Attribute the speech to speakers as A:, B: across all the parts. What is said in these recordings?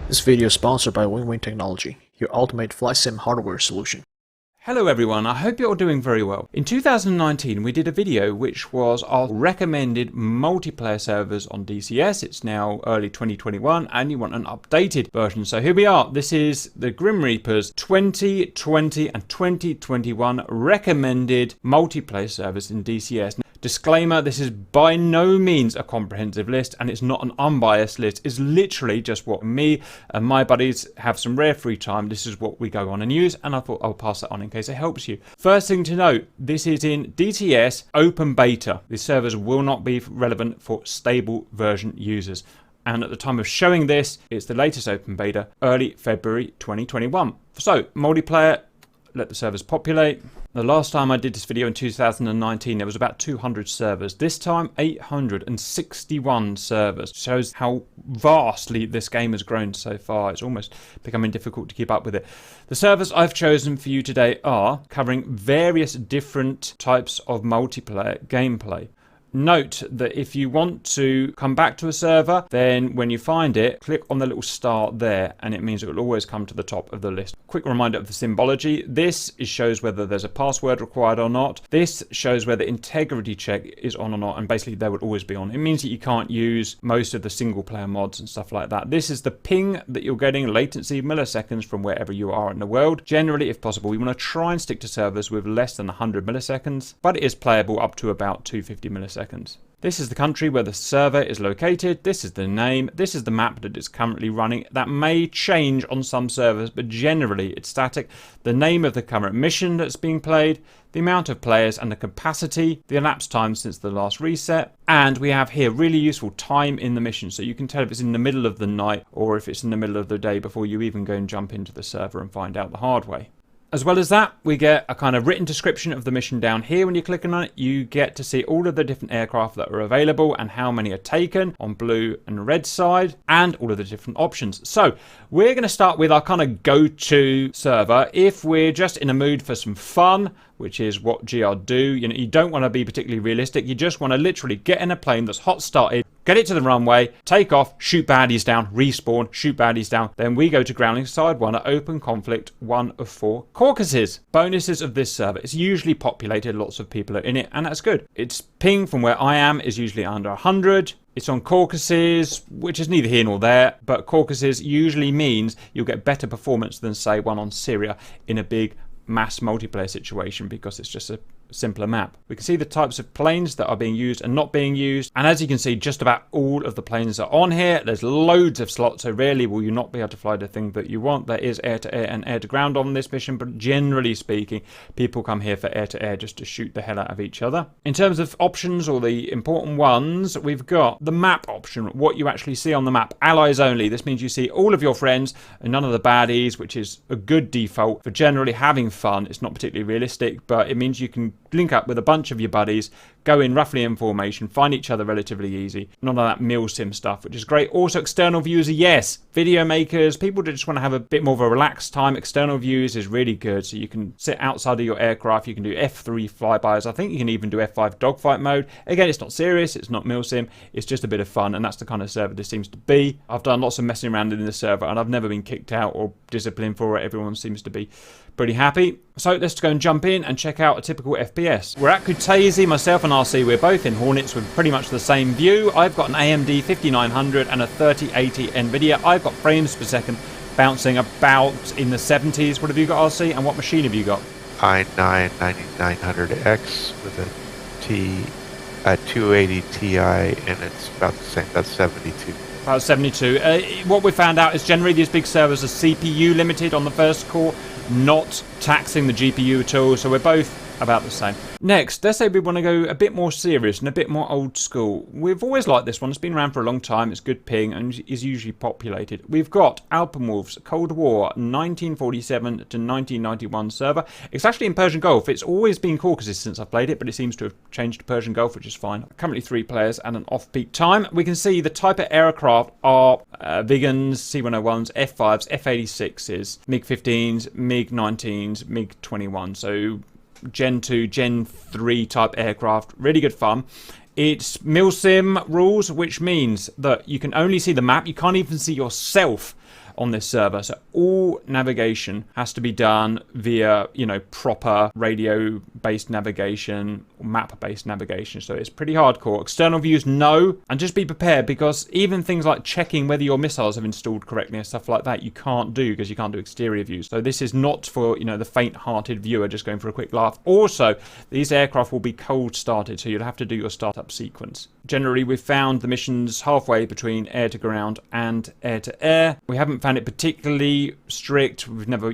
A: This video is sponsored by Wing Technology, your ultimate flight sim hardware solution.
B: Hello everyone, I hope you're all doing very well. In 2019 we did a video which was our recommended multiplayer servers on DCS. It's now early 2021 and you want an updated version. So here we are. This is the Grim Reaper's 2020 and 2021 recommended multiplayer servers in DCS. Disclaimer, this is by no means a comprehensive list and it's not an unbiased list. It's literally just what me and my buddies have some rare free time. This is what we go on and use, and I thought I'll pass that on in case it helps you. First thing to note, this is in DCS open beta. These servers will not be relevant for stable version users. And at the time of showing this, it's the latest open beta, early February 2021. So, multiplayer, let the servers populate. The last time I did this video in 2019, there was about 200 servers. This time, 861 servers. Shows how vastly this game has grown so far. It's almost becoming difficult to keep up with it. The servers I've chosen for you today are covering various different types of multiplayer gameplay. Note that if you want to come back to a server, then when you find it, click on the little star there, and it means it will always come to the top of the list. Quick reminder of the symbology. This shows whether there's a password required or not. This shows whether integrity check is on or not, and basically they will always be on. It means that you can't use most of the single player mods and stuff like that. This is the ping that you're getting, latency, milliseconds from wherever you are in the world. Generally, if possible, we want to try and stick to servers with less than 100 milliseconds, but it is playable up to about 250 milliseconds. This is the country where the server is located. This is the name. This is the map that it's currently running. That may change on some servers, but generally it's static. The name of the current mission that's being played, the amount of players and the capacity, the elapsed time since the last reset, and we have here really useful time in the mission, so you can tell if it's in the middle of the night or if it's in the middle of the day before you even go and jump into the server and find out the hard way. As well as that, we get a kind of written description of the mission down here. When you're clicking on it, you get to see all of the different aircraft that are available and how many are taken on blue and red side, and all of the different options. So we're going to start with our kind of go-to server. If we're just in a mood for some fun, which is what GR do, you don't want to be particularly realistic. You just want to literally get in a plane that's hot started, get it to the runway, take off, shoot baddies down, respawn, shoot baddies down. Then we go to grounding side 1 at open conflict 1 of 4 Caucasus. Bonuses of this server. It's usually populated, lots of people are in it, and that's good. Its ping from where I am is usually under 100. It's on Caucasus, which is neither here nor there, but Caucasus usually means you'll get better performance than, say, one on Syria in a big mass multiplayer situation because it's just a simpler map. We can see the types of planes that are being used and not being used, and as you can see, just about all of the planes are on here. There's loads of slots, so rarely will you not be able to fly the thing that you want. There is air-to-air and air-to-ground on this mission, but generally speaking, people come here for air-to-air just to shoot the hell out of each other. In terms of options, or the important ones, we've got the map option, what you actually see on the map. Allies only. This means you see all of your friends and none of the baddies, which is a good default for generally having fun. It's not particularly realistic, but it means you can link up with a bunch of your buddies, go in roughly in formation, find each other relatively easy. None of that mil sim stuff, which is great. Also, external views are yes. Video makers, people that just want to have a bit more of a relaxed time. External views is really good. So you can sit outside of your aircraft. You can do F3 flybys. I think you can even do F5 dogfight mode. Again, it's not serious. It's not mil sim. It's just a bit of fun. And that's the kind of server this seems to be. I've done lots of messing around in this server and I've never been kicked out or disciplined for it. Everyone seems to be pretty happy. So let's go and jump in and check out a typical FPS. We're at Kutaisi, myself and RC, we're both in Hornets with pretty much the same view. I've got an AMD 5900 and a 3080 NVIDIA. I've got frames per second bouncing about in the 70s. What have you got, RC? And what machine have you got?
C: i9 9900X with a 280 Ti, and it's about the same. That's 72.
B: About 72. What we found out is generally these big servers are CPU limited on the first core, not taxing the GPU at all, so we're both about the same. Next, let's say we want to go a bit more serious and a bit more old school. We've always liked this one. It's been around for a long time. It's good ping and is usually populated. We've got Alpenwolf's Cold War 1947 to 1991 server. It's actually in Persian Gulf. It's always been Caucasus since I've played it, but it seems to have changed to Persian Gulf, which is fine. Currently 3 players and an off-peak time. We can see the type of aircraft are Vigans, C-101s, F-5s, F-86s, MiG-15s, MiG-19s, MiG-21. So Gen 2, Gen 3 type aircraft. Really good fun. It's milsim rules, which means that you can only see the map. You can't even see yourself on this server. So all navigation has to be done via, proper radio-based navigation, map-based navigation. So it's pretty hardcore. External views, no. And just be prepared, because even things like checking whether your missiles have installed correctly and stuff like that, you can't do, because you can't do exterior views. So this is not for, the faint-hearted viewer just going for a quick laugh. Also, these aircraft will be cold started, so you'll have to do your startup sequence. Generally, we've found the missions halfway between air to ground and air to air. We haven't found it particularly strict. We've never,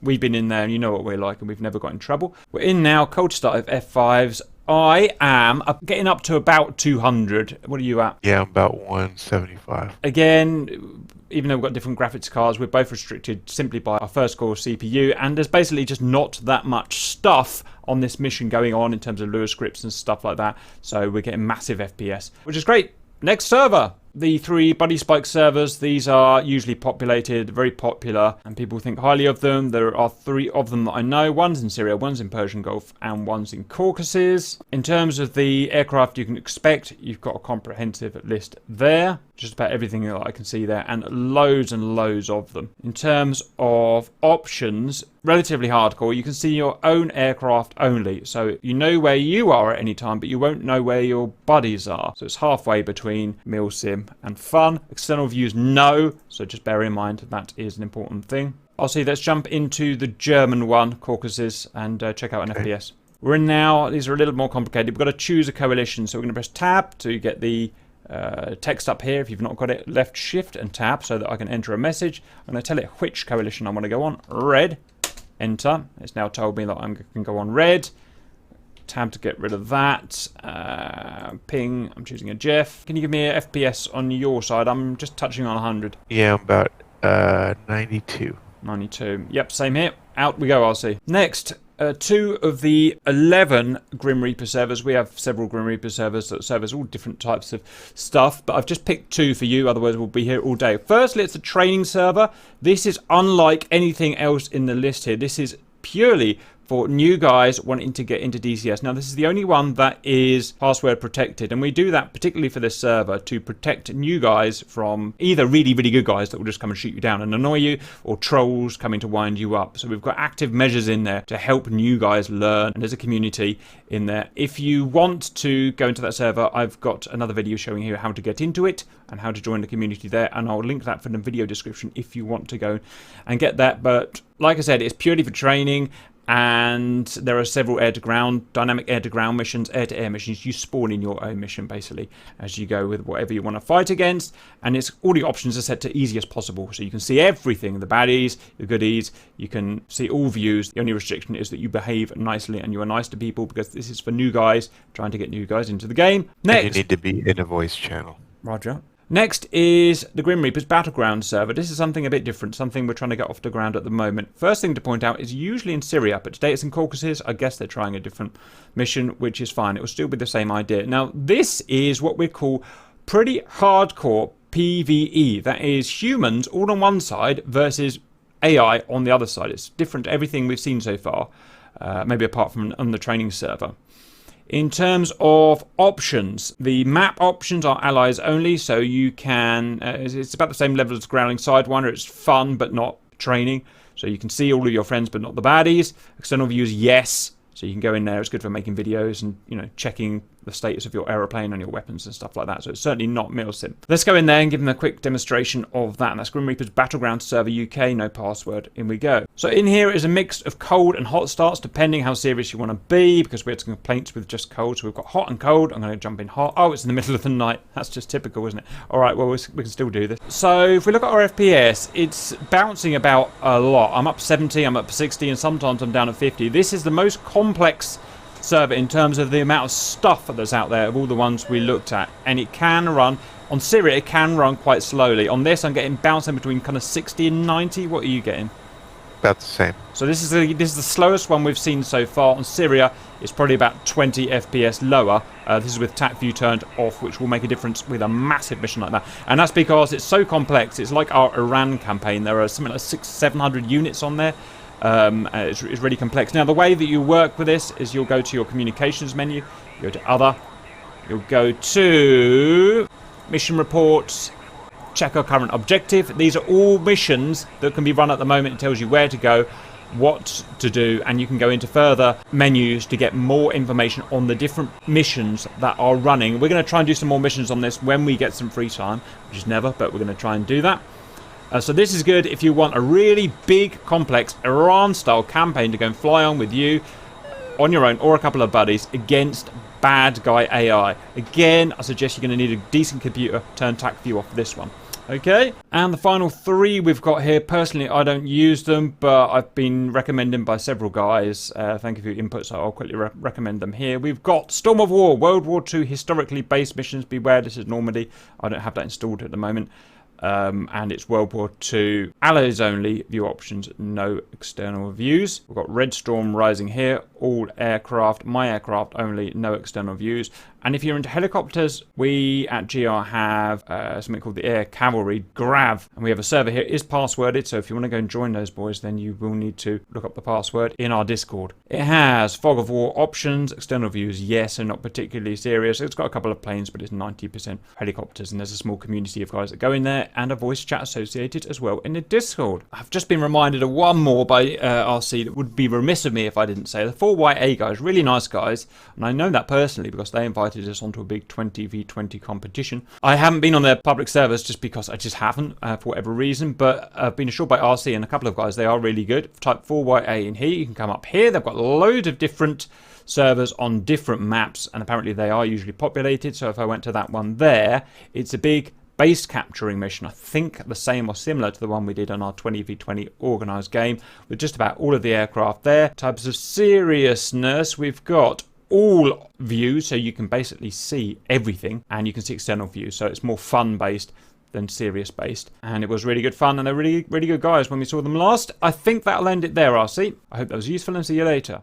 B: we've been in there and you know what we're like, and we've never got in trouble. We're in now, cold start of F5s. I am getting up to about 200. What are you at?
C: Yeah, I'm about 175.
B: Again, even though we've got different graphics cards, we're both restricted simply by our first core CPU, and there's basically just not that much stuff on this mission going on in terms of Lua scripts and stuff like that. So we're getting massive FPS, which is great. Next server. The 3 Buddy Spike servers, these are usually populated, very popular, and people think highly of them. There are 3 of them that I know. One's in Syria, one's in Persian Gulf, and one's in Caucasus. In terms of the aircraft you can expect, you've got a comprehensive list there. Just about everything that I can see there, and loads of them. In terms of options, relatively hardcore. You can see your own aircraft only. So you know where you are at any time, but you won't know where your buddies are. So it's halfway between milsim and fun. External views, no. So just bear in mind that is an important thing. I'll see, let's jump into the German one, Caucasus, and check out an FPS. We're in now. These are a little more complicated. We've got to choose a coalition. So we're going to press tab to get the text up here. If you've not got it, left shift and tab so that I can enter a message. I'm going to tell it which coalition I want to go on. Red. Enter. It's now told me that I can go on red. Tab to get rid of that. Ping. I'm choosing a Jeff. Can you give me a FPS on your side? I'm just touching on 100.
C: Yeah, I'm about 92.
B: 92. Yep, same here. Out we go, RC. Next. 2 of the 11 Grim Reaper servers. We have several Grim Reaper servers that service all different types of stuff, but I've just picked 2 for you, otherwise we'll be here all day. Firstly, it's a training server. This is unlike anything else in the list here. This is purely for new guys wanting to get into DCS. Now, this is the only one that is password protected, and we do that particularly for this server to protect new guys from either really good guys that will just come and shoot you down and annoy you, or trolls coming to wind you up. So we've got active measures in there to help new guys learn, and there's a community in there. If you want to go into that server, I've got another video showing you how to get into it and how to join the community there, and I'll link that for the video description if you want to go and get that. But like I said, it's purely for training. And there are several air-to-ground, dynamic air-to-ground missions, air-to-air missions. You spawn in your own mission, basically, as you go with whatever you want to fight against. And it's all the options are set to easy as possible. So you can see everything, the baddies, the goodies. You can see all views. The only restriction is that you behave nicely and you are nice to people, because this is for new guys, trying to get new guys into the game. Next.
C: And you need to be in a voice channel.
B: Roger. Next is the Grim Reaper's Battleground server. This is something a bit different, something we're trying to get off the ground at the moment. First thing to point out is usually in Syria, but today it's in Caucasus. I guess they're trying a different mission, which is fine. It will still be the same idea. Now, this is what we call pretty hardcore PvE. That is humans all on one side versus AI on the other side. It's different to everything we've seen so far, maybe apart from on the training server. In terms of options, the map options are allies only, so you can, it's about the same level as Growling Sidewinder. It's fun, but not training. So you can see all of your friends, but not the baddies. External views, yes. So you can go in there. It's good for making videos and, checking the status of your aeroplane and your weapons and stuff like that. So it's certainly not milsim. Let's go in there and give them a quick demonstration of that. And that's Grim Reaper's Battleground server UK, no password. In we go. So in here is a mix of cold and hot starts, depending how serious you want to be, because we had some complaints with just cold. So we've got hot and cold. I'm going to jump in hot. Oh, it's in the middle of the night. That's just typical, isn't it? All right, well, we can still do this. So if we look at our FPS, it's bouncing about a lot. I'm up 70, I'm up 60, and sometimes I'm down at 50. This is the most complex server in terms of the amount of stuff that's out there of all the ones we looked at, and it can run on Syria, it can run quite slowly. On this, I'm getting bouncing between kind of 60 and 90. What are you getting?
C: About the same.
B: So this is the slowest one we've seen so far. On Syria, it's probably about 20 FPS lower. This is with TAC view turned off, which will make a difference with a massive mission like that. And that's because it's so complex. It's like our Iran campaign. There are something like 600-700 units on there. It's really complex. Now, the way that you work with this is you'll go to your communications menu, you go to other, you'll go to mission reports, check our current objective. These are all missions that can be run at the moment. It tells you where to go, what to do, and you can go into further menus to get more information on the different missions that are running. We're going to try and do some more missions on this when we get some free time, which is never, but we're going to try and do that. So this is good if you want a really big, complex Iran-style campaign to go and fly on with you, on your own, or a couple of buddies against bad guy AI. Again, I suggest you're going to need a decent computer. Turn TAC view off this one. Okay, and the final 3 we've got here. Personally, I don't use them, but I've been recommended by several guys. Thank you for your input, so I'll quickly recommend them here. We've got Storm of War, World War II historically based missions. Beware, this is Normandy. I don't have that installed at the moment. And it's World War II. Allies only, view options, no external views. We've got Red Storm Rising here, all aircraft, my aircraft only, no external views. And if you're into helicopters, we at GR have something called the Air Cavalry, GRAV. And we have a server here. It is passworded, so if you want to go and join those boys, then you will need to look up the password in our Discord. It has Fog of War options, external views, yes, and not particularly serious. It's got a couple of planes, but it's 90% helicopters. And there's a small community of guys that go in there, and a voice chat associated as well in the Discord. I've just been reminded of one more by RC that would be remiss of me if I didn't say. The 4YA guys, really nice guys. And I know that personally because they invited us onto a big 20v20 competition. I haven't been on their public servers just because I just haven't for whatever reason, but I've been assured by RC and a couple of guys they are really good. Type 4YA in here, you can come up here. They've got loads of different servers on different maps, and apparently they are usually populated. So if I went to that one there, it's a big base capturing mission. I think the same or similar to the one we did on our 20v20 organised game, with just about all of the aircraft there. Types of seriousness, we've got all views, so you can basically see everything, and you can see external views, so it's more fun based than serious based, and it was really good fun, and they're really good guys when we saw them last. I think that'll end it there, RC. I hope that was useful, and see you later.